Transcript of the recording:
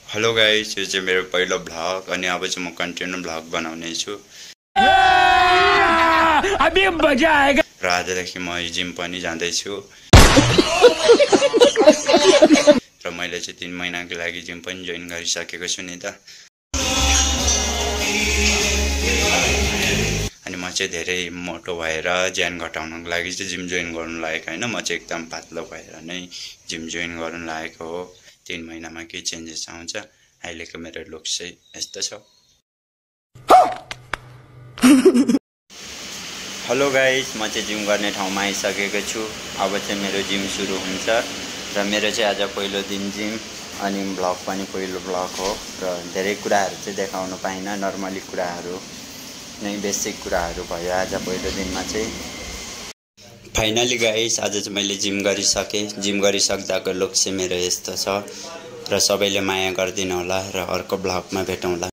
Hello guys, यो चाहिँ मेरो पहिलो भ्लग अनि अब चाहिँ म कन्टिन्यू भ्लग बनाउने छु। अभी मजा आएगा। र आजदेखि म जिम पनि जाँदै छु। र मैले चाहिँ 3 महिनाको लागि जिम पनि जोइन गरिसकेको छु नि त। अनि म चाहिँ धेरै मोटो भएर ज्यान घटाउनको लागि चाहिँ जिम जोइन गर्नु लागेको हैन। म चाहिँ एकदम पातलो भएर नै जिम जोइन गर्नु लागेको हो। 3 महिनामा के चेन्जेस आउँछ। अहिलेको मेरो लुक चाहिँ यस्तो छ। हेलो गाइस, म चाहिँ जिम गर्ने ठाउँमा आइसकेको छु। अब चाहिँ मेरो जिम सुरु हुन्छ र मेरो चाहिँ आज पहिलो दिन जिम अनि भ्लग पनि पहिलो भ्लग हो र धेरै कुराहरू चाहिँ देखाउन पाइनँ। नर्मली कुराहरू नै बेसिक कुराहरू भयो आज पहिलो दिनमा चाहिँ। फाइनली गाइस, आज चाहिँ मैले जिम गरिसकेँ। जिम गरिसक्दाको लुक चाहिँ मेरो यस्तो छ र सबैले माया गरिदिनु होला र अर्को भ्लगमा भेटौँला।